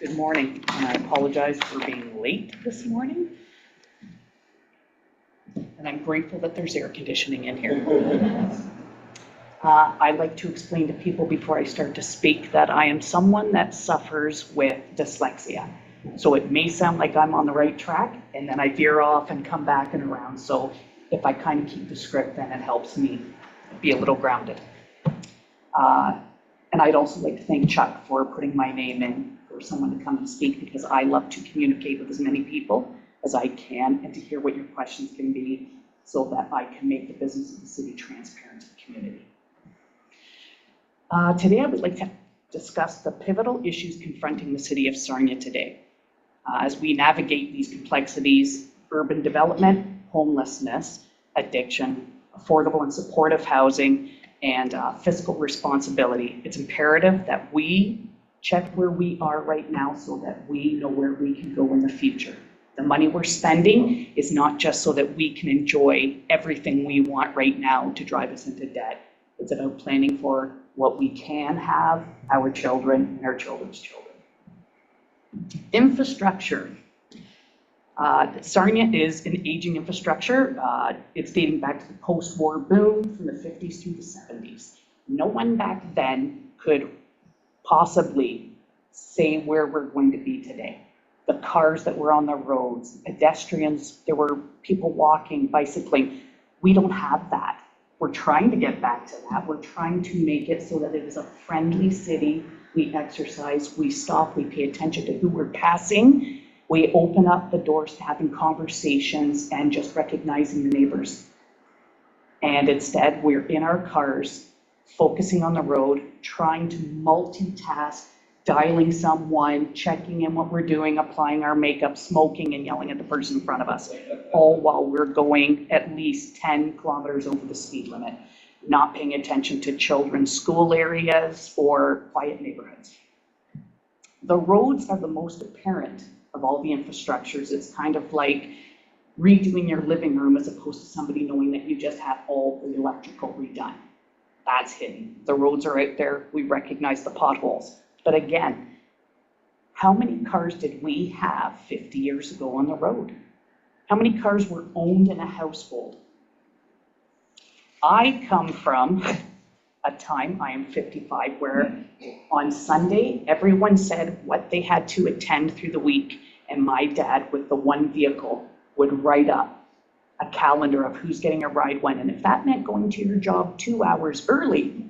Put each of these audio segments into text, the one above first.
Good morning, and I apologize for being late this morning. And I'm grateful that there's air conditioning in here. I'd like to explain to people before I start to speak that I am someone that suffers with dyslexia. So it may sound like I'm on the right track, and then I veer off and come back and around. So if I kind of keep the script, then it helps me be a little grounded. And I'd also like to thank Chuck for putting my name in for someone to come and speak, because I love to communicate with as many people as I can and to hear what your questions can be so that I can make the business of the city transparent to the community. Today I would like to discuss the pivotal issues confronting the city of Sarnia today. As we navigate these complexities: urban development, homelessness, addiction, affordable and supportive housing, and fiscal responsibility, it's imperative that we check where we are right now so that we know where we can go in the future. The money we're spending is not just so that we can enjoy everything we want right now to drive us into debt. It's about planning for what we can have, our children and our children's children. Infrastructure. Sarnia is an aging infrastructure. It's dating back to the post-war boom from the 50s through the 70s. No one back then could possibly say where we're going to be today. The cars that were on the roads, pedestrians, there were people walking, bicycling. We don't have that. We're trying to get back to that. We're trying to make it so that it is a friendly city. We exercise, we stop, we pay attention to who we're passing. We open up the doors to having conversations and just recognizing the neighbors. And instead, we're in our cars, focusing on the road, trying to multitask, dialing someone, checking in what we're doing, applying our makeup, smoking, and yelling at the person in front of us, all while we're going at least 10 kilometers over the speed limit, not paying attention to children's school areas or quiet neighborhoods. The roads are the most apparent of all the infrastructures. It's kind of like redoing your living room as opposed to somebody knowing that you just have all the electrical redone. That's hidden. The roads are out there. We recognize the potholes. But again, how many cars did we have 50 years ago on the road? How many cars were owned in a household? I come from a time, I am 55, where on Sunday, everyone said what they had to attend through the week, and my dad, with the one vehicle, would write up a calendar of who's getting a ride when, and if that meant going to your job 2 hours early,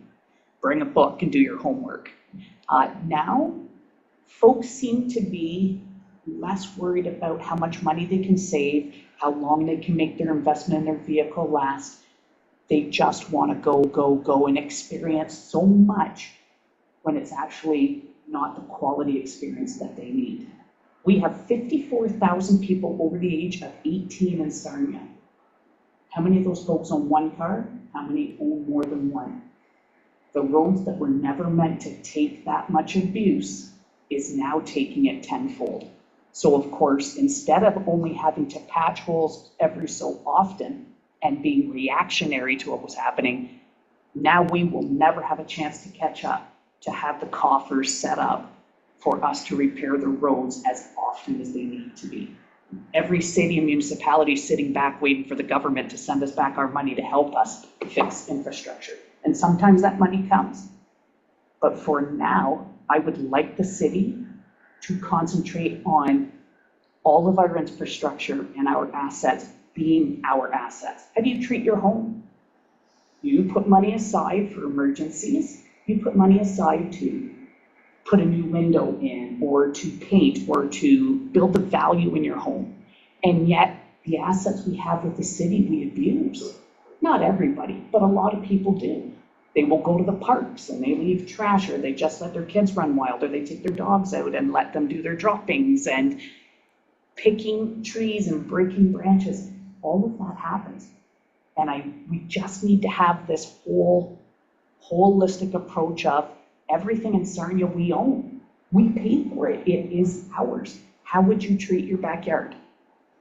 bring a book and do your homework. Now, folks seem to be less worried about how much money they can save, how long they can make their investment in their vehicle last. They just want to go, go, go and experience so much when it's actually not the quality experience that they need. We have 54,000 people over the age of 18 in Sarnia. How many of those folks own one car? How many own more than one? The roads that were never meant to take that much abuse is now taking it tenfold. So of course, instead of only having to patch holes every so often and being reactionary to what was happening, now we will never have a chance to catch up, to have the coffers set up for us to repair the roads as often as they need to be. Every city and municipality is sitting back waiting for the government to send us back our money to help us fix infrastructure. And sometimes that money comes. But for now, I would like the city to concentrate on all of our infrastructure and our assets being our assets. How do you treat your home? You put money aside for emergencies. You put money aside to put a new window in, or to paint, or to build the value in your home. And yet, the assets we have with the city, we abuse. Not everybody, but a lot of people do. They will go to the parks and they leave trash, or they just let their kids run wild, or they take their dogs out and let them do their droppings, and picking trees and breaking branches. All of that happens. And we just need to have this holistic approach of everything in Sarnia we own. We pay for it. It is ours. How would you treat your backyard?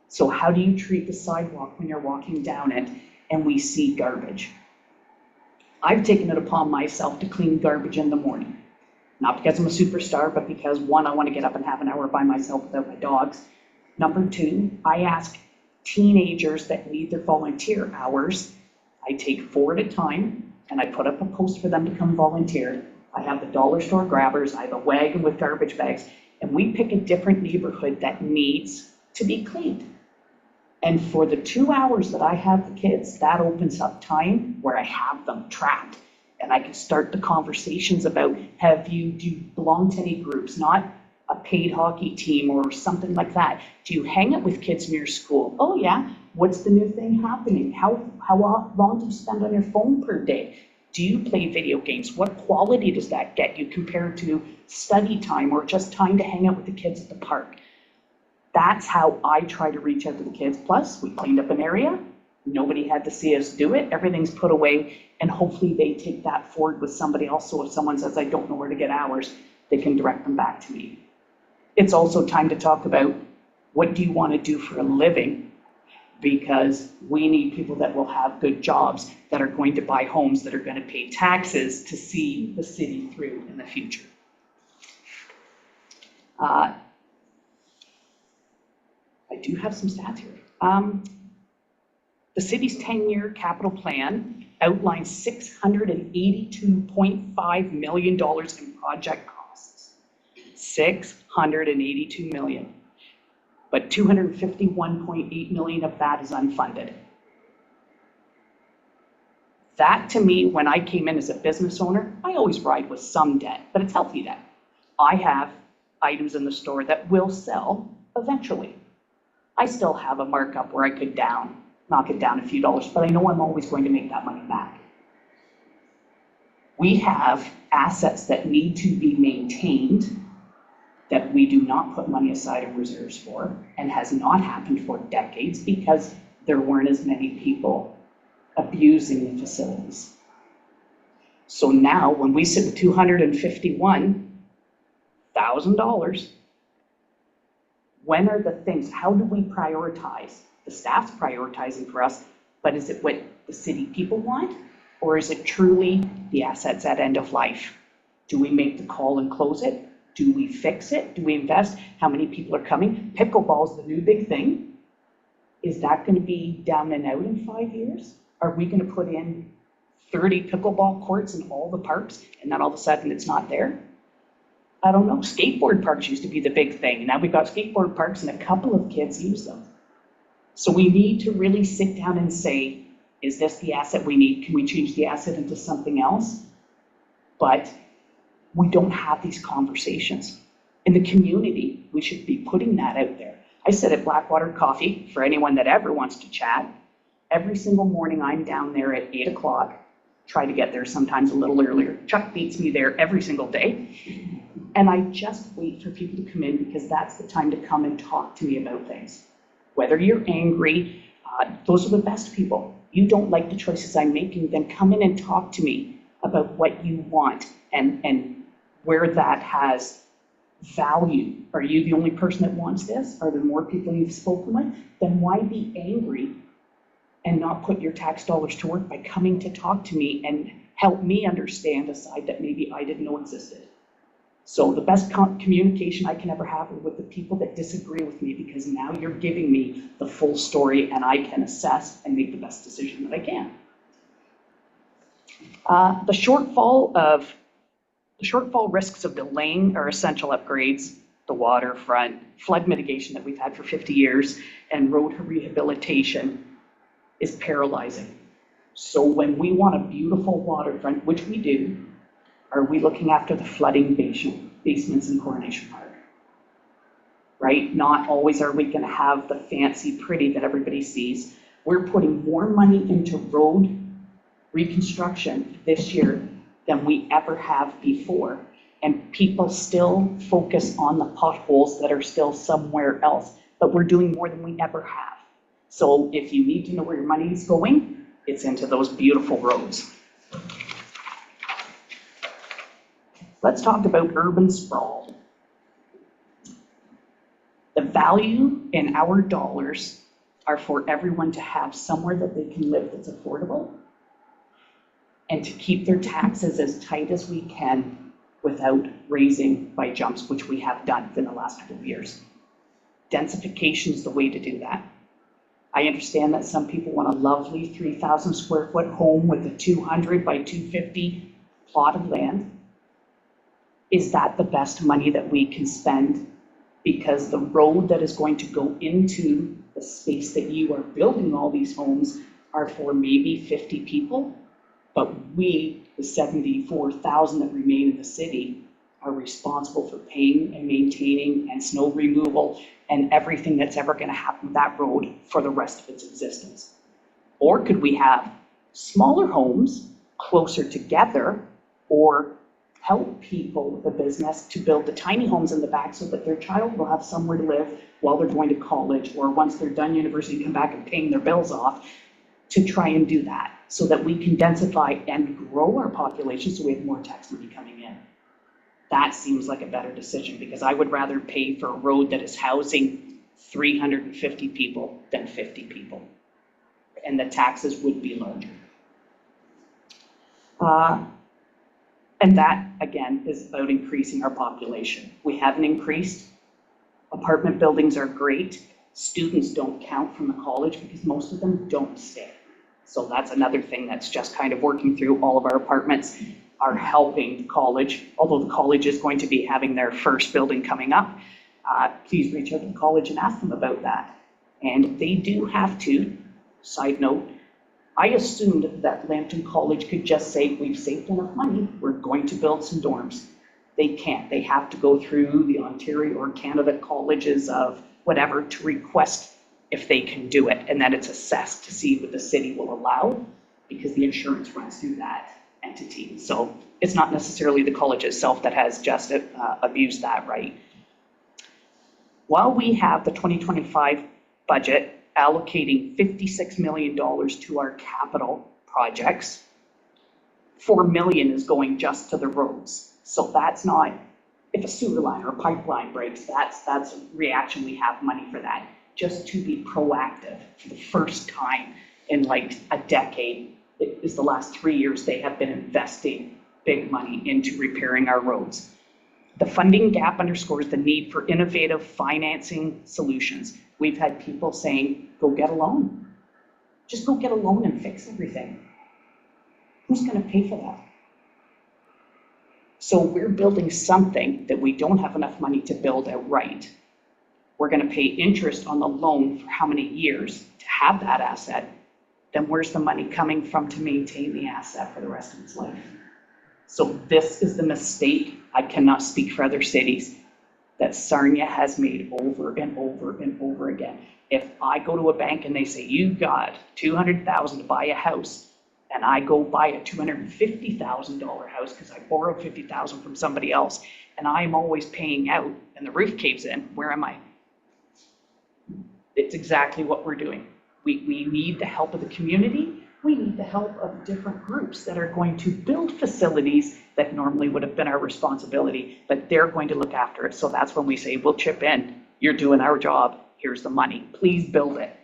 So how do you treat the sidewalk when you're walking down it and we see garbage? I've taken it upon myself to clean garbage in the morning. Not because I'm a superstar, but because one, I want to get up and have an hour by myself without my dogs. Number two, I ask teenagers that need their volunteer hours. I take 4 at a time and I put up a post for them to come volunteer. I have the dollar store grabbers, I have a wagon with garbage bags, and we pick a different neighborhood that needs to be cleaned. And for the 2 hours that I have the kids, that opens up time where I have them trapped. And I can start the conversations about, do you belong to any groups, not a paid hockey team or something like that? Do you hang out with kids in your school? Oh yeah, what's the new thing happening? How long do you spend on your phone per day? Do you play video games? What quality does that get you compared to study time or just time to hang out with the kids at the park? That's how I try to reach out to the kids. Plus, we cleaned up an area. Nobody had to see us do it. Everything's put away, and hopefully they take that forward with somebody else. So if someone says, I don't know where to get hours, they can direct them back to me. It's also time to talk about, what do you want to do for a living? Because we need people that will have good jobs, that are going to buy homes, that are going to pay taxes to see the city through in the future. I do have some stats here. The city's 10-year capital plan outlines $682.5 million in project costs. $682 million. But $251.8 million of that is unfunded. That, to me, when I came in as a business owner, I always ride with some debt, but it's healthy debt. I have items in the store that will sell eventually. I still have a markup where I could knock it down a few dollars, but I know I'm always going to make that money back. We have assets that need to be maintained that we do not put money aside in reserves for, and has not happened for decades because there weren't as many people abusing the facilities. So now when we sit with $251,000, when are the things, how do we prioritize? The staff's prioritizing for us, but is it what the city people want? Or is it truly the assets at end of life? Do we make the call and close it? Do we fix it? Do we invest? How many people are coming? Pickleball's the new big thing. Is that going to be down and out in 5 years? Are we going to put in 30 pickleball courts in all the parks and then all of a sudden it's not there? I don't know. Skateboard parks used to be the big thing. Now we've got skateboard parks and a couple of kids use them. So we need to really sit down and say, is this the asset we need? Can we change the asset into something else? But we don't have these conversations. In the community, we should be putting that out there. I sit at Blackwater Coffee, for anyone that ever wants to chat. Every single morning I'm down there at 8 o'clock, try to get there sometimes a little earlier. Chuck beats me there every single day. And I just wait for people to come in because that's the time to come and talk to me about things. Whether you're angry, those are the best people. You don't like the choices I'm making, then come in and talk to me about what you want and where that has value. Are you the only person that wants this? Are there more people you've spoken with? Then why be angry and not put your tax dollars to work by coming to talk to me and help me understand a side that maybe I didn't know existed? So the best communication I can ever have are with the people that disagree with me, because now you're giving me the full story and I can assess and make the best decision that I can. The shortfall risks of delaying our essential upgrades, the waterfront, flood mitigation that we've had for 50 years, and road rehabilitation is paralyzing. So when we want a beautiful waterfront, which we do, are we looking after the flooding basements in Coronation Park? Right? Not always are we going to have the fancy pretty that everybody sees. We're putting more money into road reconstruction this year than we ever have before. And people still focus on the potholes that are still somewhere else, but we're doing more than we ever have. So if you need to know where your money is going, it's into those beautiful roads. Let's talk about urban sprawl. The value in our dollars are for everyone to have somewhere that they can live that's affordable, and to keep their taxes as tight as we can without raising by jumps, which we have done in the last couple of years. Densification is the way to do that. I understand that some people want a lovely 3,000 square foot home with a 200 by 250 plot of land. Is that the best money that we can spend? Because the road that is going to go into the space that you are building all these homes are for maybe 50 people, but we, the 74,000 that remain in the city, are responsible for paying and maintaining and snow removal and everything that's ever going to happen with that road for the rest of its existence. Or could we have smaller homes closer together, or help people with a business to build the tiny homes in the back so that their child will have somewhere to live while they're going to college, or once they're done university, come back and paying their bills off, to try and do that so that we can densify and grow our population so we have more tax money coming in. That seems like a better decision, because I would rather pay for a road that is housing 350 people than 50 people. And the taxes would be larger. And that, again, is about increasing our population. We haven't increased. Apartment buildings are great. Students don't count from the college because most of them don't stay. So that's another thing that's just kind of working through. All of our apartments are helping the college, although the college is going to be having their first building coming up. Please reach out to the college and ask them about that. And they do have to, side note, I assumed that Lambton College could just say, we've saved enough money, we're going to build some dorms. They can't. They have to go through the Ontario or Canada colleges of whatever to request if they can do it. And then it's assessed to see what the city will allow, because the insurance runs through that entity. So it's not necessarily the college itself that has just abused that right. While we have the 2025 budget allocating $56 million to our capital projects, $4 million is going just to the roads. So that's not, if a sewer line or a pipeline breaks, that's a reaction. We have money for that. Just to be proactive for the first time in like a decade, it is the last 3 years they have been investing big money into repairing our roads. The funding gap underscores the need for innovative financing solutions. We've had people saying, go get a loan. Just go get a loan and fix everything. Who's going to pay for that? So we're building something that we don't have enough money to build outright. We're going to pay interest on the loan for how many years to have that asset? Then where's the money coming from to maintain the asset for the rest of its life? So this is the mistake, I cannot speak for other cities, that Sarnia has made over and over and over again. If I go to a bank and they say, you got $200,000 to buy a house, and I go buy a $250,000 house because I borrowed $50,000 from somebody else, and I'm always paying out and the roof caves in, where am I? It's exactly what we're doing. We need the help of the community. We need the help of different groups that are going to build facilities that normally would have been our responsibility, but they're going to look after it. So that's when we say, we'll chip in. You're doing our job. Here's the money. Please build it.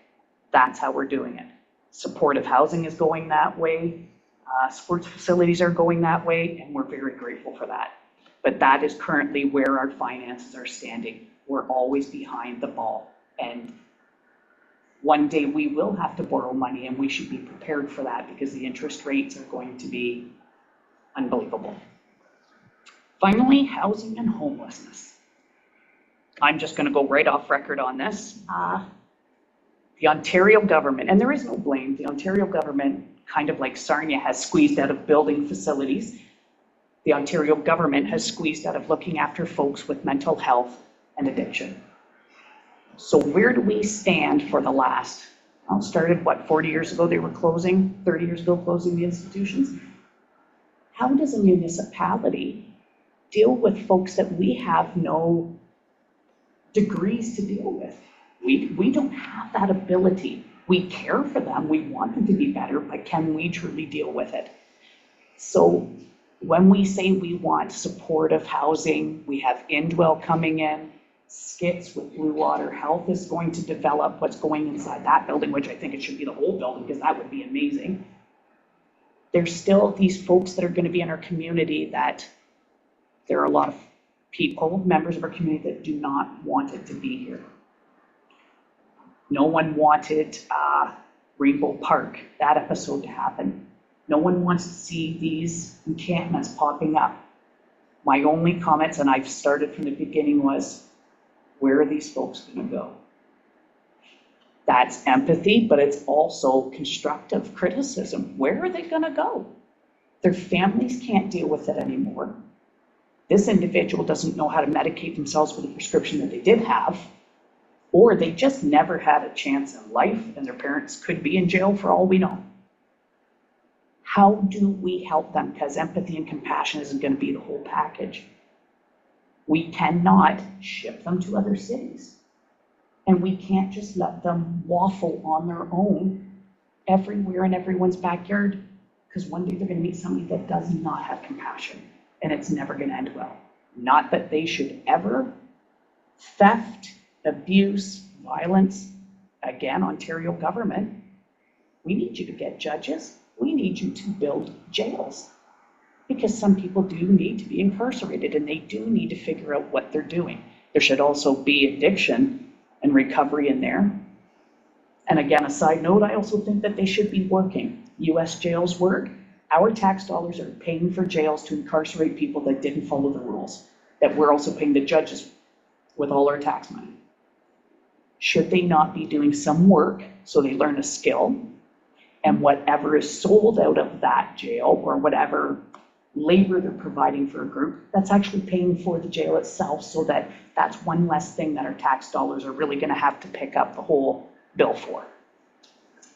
That's how we're doing it. Supportive housing is going that way. Sports facilities are going that way, and we're very grateful for that. But that is currently where our finances are standing. We're always behind the ball. And one day we will have to borrow money, and we should be prepared for that because the interest rates are going to be unbelievable. Finally, housing and homelessness. I'm just going to go right off record on this. The Ontario government, and there is no blame, the Ontario government, kind of like Sarnia, has squeezed out of building facilities. The Ontario government has squeezed out of looking after folks with mental health and addiction. So where do we stand for the last, started what, 40 years ago they were closing, 30 years ago closing the institutions? How does a municipality deal with folks that we have no degrees to deal with? We don't have that ability. We care for them, we want them to be better, but can we truly deal with it? So when we say we want supportive housing, we have Indwell coming in, skits with Blue Water Health is going to develop what's going inside that building, which I think it should be the whole building because that would be amazing. There's still these folks that are going to be in our community that There are a lot of people, members of our community, that do not want it to be here. No one wanted Rainbow Park, that episode to happen. No one wants to see these encampments popping up. My only comments, and I've started from the beginning, was, where are these folks gonna go? That's empathy, but it's also constructive criticism. Where are they gonna go? Their families can't deal with it anymore. This individual doesn't know how to medicate themselves with a prescription that they did have, or they just never had a chance in life and their parents could be in jail for all we know. How do we help them? Because empathy and compassion isn't going to be the whole package. We cannot ship them to other cities. And we can't just let them waffle on their own everywhere in everyone's backyard, because one day they're going to meet somebody that does not have compassion, and it's never going to end well. Not that they should ever. Theft, abuse, violence, again, Ontario government, we need you to get judges. We need you to build jails, because some people do need to be incarcerated and they do need to figure out what they're doing. There should also be addiction and recovery in there. And again, a side note, I also think that they should be working. US jails work. Our tax dollars are paying for jails to incarcerate people that didn't follow the rules, that we're also paying the judges with all our tax money. Should they not be doing some work so they learn a skill, and whatever is sold out of that jail or whatever labor they're providing for a group, that's actually paying for the jail itself, so that that's one less thing that our tax dollars are really going to have to pick up the whole bill for.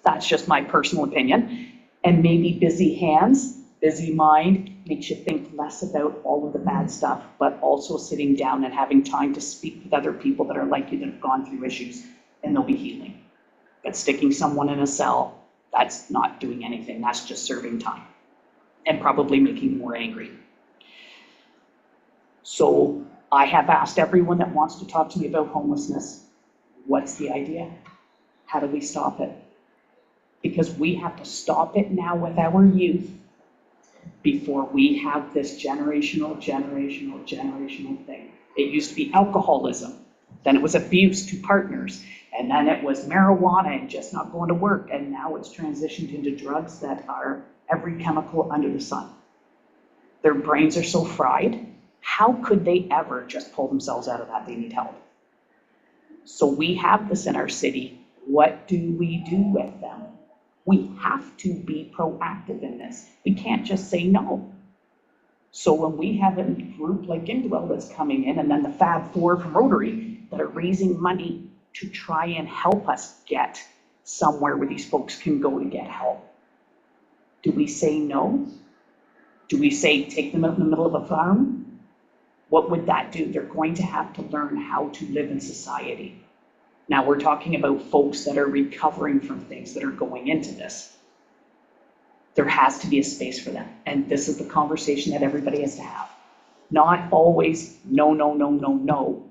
That's just my personal opinion. And maybe busy hands, busy mind makes you think less about all of the bad stuff, but also sitting down and having time to speak with other people that are like you, that have gone through issues, and they'll be healing. But sticking someone in a cell, that's not doing anything. That's just serving time and probably making them more angry. So I have asked everyone that wants to talk to me about homelessness, what's the idea? How do we stop it? Because we have to stop it now with our youth before we have this generational thing. It used to be alcoholism, then it was abuse to partners, and then it was marijuana and just not going to work, and now it's transitioned into drugs that are every chemical under the sun. Their brains are so fried, how could they ever just pull themselves out of that? They need help. So we have this in our city. What do we do with them? We have to be proactive in this. We can't just say no. So when we have a group like Indwell that's coming in, and then the Fab Four from Rotary that are raising money to try and help us get somewhere where these folks can go to get help, do we say no? Do we say take them out in the middle of a farm? What would that do? They're going to have to learn how to live in society. Now we're talking about folks that are recovering from things that are going into this. There has to be a space for them. And this is the conversation that everybody has to have. Not always no, no, no, no, no.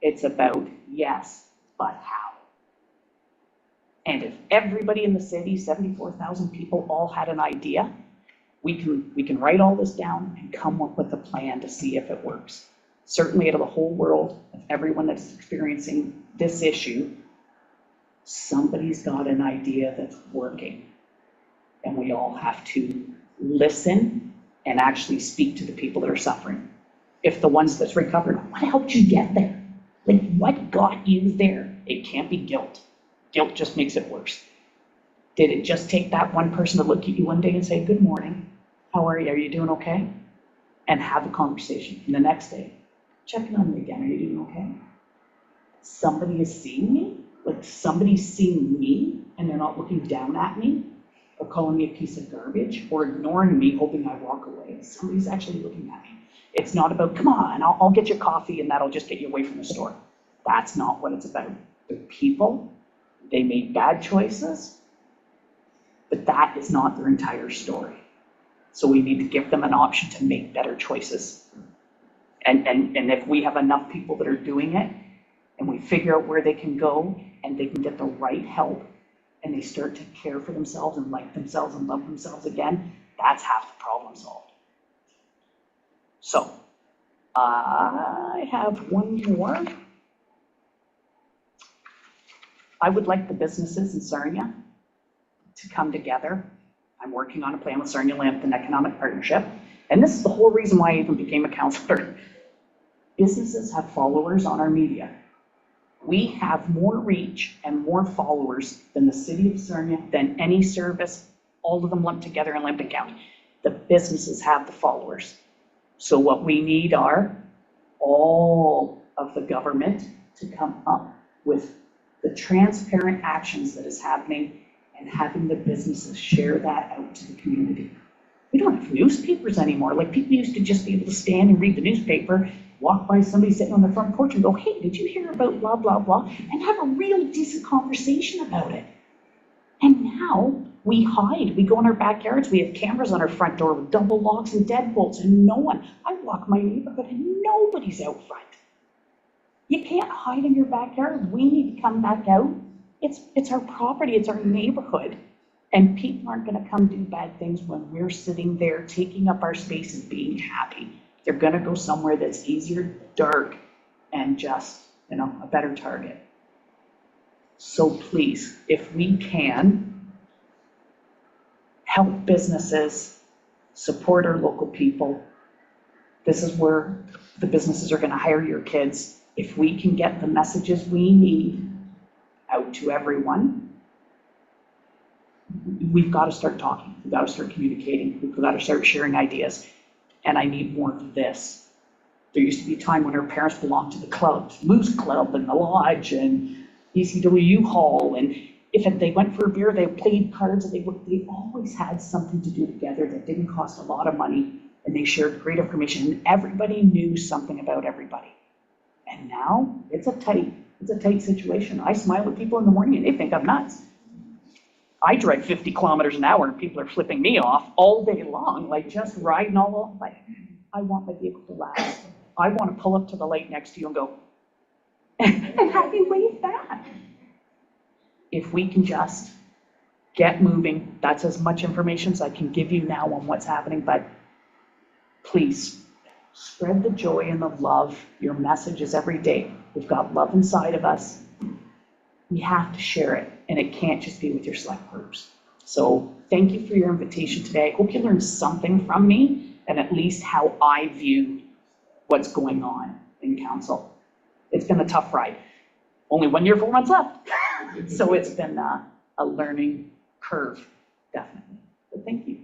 It's about yes, but how? And if everybody in the city, 74,000 people, all had an idea, we can write all this down and come up with a plan to see if it works. Certainly out of the whole world, of everyone that's experiencing this issue, somebody's got an idea that's working. And we all have to listen and actually speak to the people that are suffering. If the ones that's recovered, what helped you get there? Like, what got you there? It can't be guilt. Guilt just makes it worse. Did it just take that one person to look at you one day and say, good morning, how are you? Are you doing okay? And have a conversation. And the next day, checking on me again. Are you doing okay? Somebody is seeing me, like somebody's seeing me and they're not looking down at me or calling me a piece of garbage or ignoring me, hoping I walk away. Somebody's actually looking at me. It's not about, come on, I'll get you coffee and that'll just get you away from the store. That's not what it's about. The people, they made bad choices, but that is not their entire story. So we need to give them an option to make better choices. And if we have enough people that are doing it, and we figure out where they can go, and they can get the right help, and they start to care for themselves and like themselves and love themselves again, that's half the problem solved. So I have one more. I would like the businesses in Sarnia to come together. I'm working on a plan with Sarnia and Lambton Economic Partnership, and this is the whole reason why I even became a councillor. Businesses have followers on our media. We have more reach and more followers than the city of Sarnia, than any service, all of them lumped together in Lambton County. The businesses have the followers. So what we need are all of the government to come up with the transparent actions that is happening and having the businesses share that out to the community. We don't have newspapers anymore. Like, people used to just be able to stand and read the newspaper, walk by somebody sitting on their front porch and go, hey, did you hear about blah, blah, blah, and have a real decent conversation about it. And now we hide. We go in our backyards. We have cameras on our front door with double locks and deadbolts, and no one. I walk my neighborhood and nobody's out front. You can't hide in your backyard. We need to come back out. It's our property. It's our neighborhood. And people aren't going to come do bad things when we're sitting there taking up our space and being happy. They're going to go somewhere that's easier, dark, and just, a better target. So please, if we can, help businesses, support our local people. This is where the businesses are going to hire your kids. If we can get the messages we need out to everyone, we've got to start talking. We've got to start communicating. We've got to start sharing ideas. And I need more of this. There used to be a time when our parents belonged to the clubs, Moose Club and the Lodge and ECW Hall, and if they went for a beer, they played cards, and they always had something to do together that didn't cost a lot of money, and they shared great information, and everybody knew something about everybody. And now it's a tight situation. I smile at people in the morning and they think I'm nuts. I drive 50 kilometers an hour and people are flipping me off all day long, like just riding all over. I want my vehicle to last. I want to pull up to the light next to you and go, and have you wave back. If we can just get moving, that's as much information as I can give you now on what's happening, but please spread the joy and the love. Your message is every day. We've got love inside of us. We have to share it, and it can't just be with your select groups. So thank you for your invitation today. I hope you learned something from me and at least how I view what's going on in council. It's been a tough ride. Only 1 year, 4 months left. So it's been a learning curve, definitely. But thank you.